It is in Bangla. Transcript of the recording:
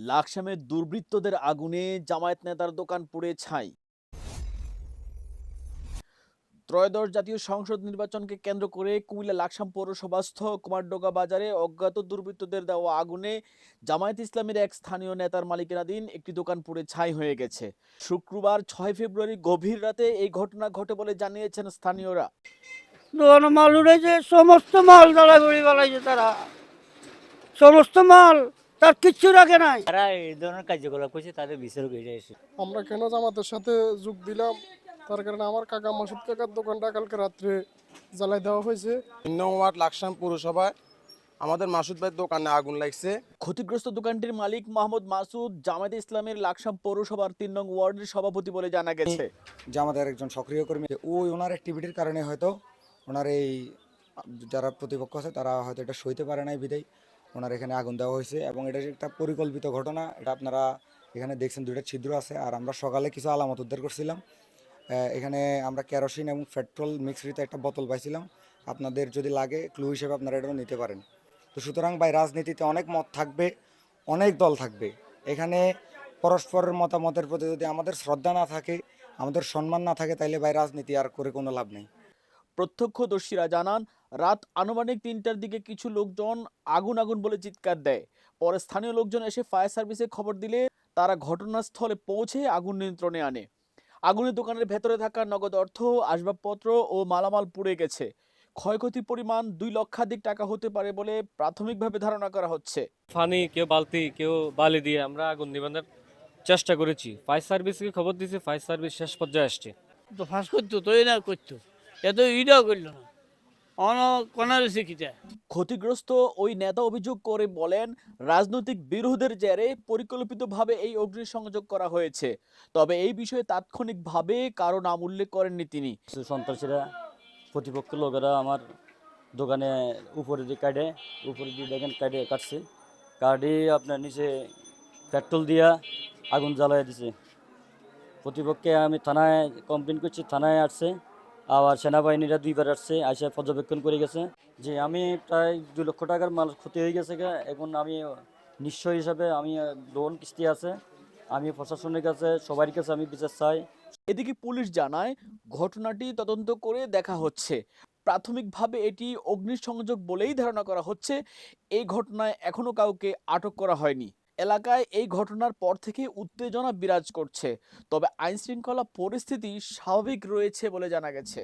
লাকসামে দুর্বৃত্তদের আগুনে জামায়াত নেতার দোকান পুড়ে ছাই। ত্রয়োদশ জাতীয় সংসদ নির্বাচনকে কেন্দ্র করে কুমিল্লা লাকসাম পৌরসভাস্থ কুমারডোগা বাজারে অজ্ঞাত দুর্বৃত্তদের দেওয়া আগুনে জামায়াত ইসলামের এক স্থানীয় নেতার মালিকানাধীন একটি দোকান পুড়ে ছাই হয়ে গেছে। শুক্রবার 6 ফেব্রুয়ারি গভীর রাতে এই ঘটনা ঘটে বলে জানিয়েছেন স্থানীয়রা। দোকানে মাল উঠেছে, সমস্ত মাল দাঁড়াগুড়ি বেলাইছে তারা, সমস্ত মাল তার কিচ্ছু রাখে নাই। তারা এই ধরনের কার্যকলাপ করছে, তাদের বিচারক এটা এসে। আমরা কেন জামাতের সাথে যোগ দিলাম, তার কারণে আমার কাকা মাসুদ কাকার দোকানটা কালকে রাত্রে জ্বালাই দেওয়া হয়েছে। ওয়ার্ড লাকসাম পৌরসভায় আমাদের মাসুদ ভাইয়ের দোকানে আগুন লাগছে। ক্ষতিগ্রস্ত দোকানটির মালিক মোহাম্মদ মাসুদ জামায়াত ইসলামের লাকসাম পৌরসভার 3 নং ওয়ার্ডের সভাপতি বলে জানা গেছে। জামাতের একজন সক্রিয় কর্মী, ওই ওনার অ্যাক্টিভিটির কারণে হয়তো ওনার এই যারা প্রতিপক্ষ আছে তারা হয়তো এটা সইতে পারে নাই, বিদায় ওনার এখানে আগুন দেওয়া হয়েছে। এবং এটা একটা পরিকল্পিত ঘটনা। এটা আপনারা এখানে দেখছেন দুইটা ছিদ্র আছে। আর আমরা সকালে কিছু আলামত উদ্ধার করছিলাম। এখানে আমরা কেরোসিন এবং পেট্রোল মিক্সরিতে একটা বোতল পাইছিলাম। আপনাদের যদি লাগে ক্লু হিসেবে আপনারা এটাও নিতে পারেন। তো সুতরাং ভাই, রাজনীতিতে অনেক মত থাকবে, অনেক দল থাকবে। এখানে পরস্পরের মতামতের প্রতি যদি আমাদের শ্রদ্ধা না থাকে, আমাদের সম্মান না থাকে, তাইলে ভাই রাজনীতি আর করে কোনো লাভ নেই। প্রত্যক্ষদর্শীরা জানান, রাত আনুমানিক 3টার দিকে কিছু লোকজন আগুন আগুন বলে চিৎকার দেয়। পরে স্থানীয় লোকজন এসে ফায়ার সার্ভিসে খবর দিলে তারা ঘটনাস্থলে পৌঁছে আগুন নিয়ন্ত্রণে আনে। আগুনে দোকানের ভেতরে থাকা নগদ অর্থ, আসবাবপত্র ও মালামাল পুড়ে গেছে। ক্ষয়ক্ষতির পরিমাণ 2 লক্ষাধিক টাকা হতে পারে বলে প্রাথমিকভাবে ধারণা করা হচ্ছে। ফানি, কেউ বালতি, কেউ বালি দিয়ে আমরা আগুন নিবানোর চেষ্টা করেছি। ফায়ার সার্ভিসকে খবর দিয়েছি, ফায়ার সার্ভিস শেষ পর্যায়ে আসছে। তো ফাঁস করতো তো না করতো, এত ইটাও করলো না, অনার শিখিতে। ক্ষতিগ্রস্ত ওই নেতা অভিযোগ করে বলেন, রাজনৈতিক বিরোধের জেরে পরিকল্পিতভাবে এই অগ্নিসংযোগ করা হয়েছে। তবে এই বিষয়ে তাৎক্ষণিকভাবে কারো নাম উল্লেখ করেননি তিনি। সন্ত্রাসীরা, প্রতিপক্ষের লোকেরা আমার দোকানে উপরে দিয়ে দেখেন কাটছে, কাটে আপনার নিচে পেট্রোল দিয়া আগুন জ্বালাই দিছে। প্রতিপক্ষে আমি থানায় কমপ্লেন করছি, থানায় আসছে। আবার সেনাবাহিনীরা 2বার আসছে, আসে পর্যবেক্ষণ করে গেছে যে আমি প্রায় 2 লক্ষ টাকার মাল ক্ষতি হয়ে গেছে। এখন আমি নিশ্চয় হিসাবে আমি লোন কিস্তি আছে, আমি প্রশাসনের কাছে সবার কাছে আমি বিচার চাই। এদিকে পুলিশ জানায়, ঘটনাটি তদন্ত করে দেখা হচ্ছে। প্রাথমিকভাবে এটি অগ্নিসংযোগ বলেই ধারণা করা হচ্ছে। এই ঘটনায় এখনো কাউকে আটক করা হয়নি। এলাকায় এই ঘটনার পর থেকে উত্তেজনা বিরাজ করছে। তবে আইন শৃঙ্খলা পরিস্থিতি স্বাভাবিক রয়েছে বলে জানা গেছে।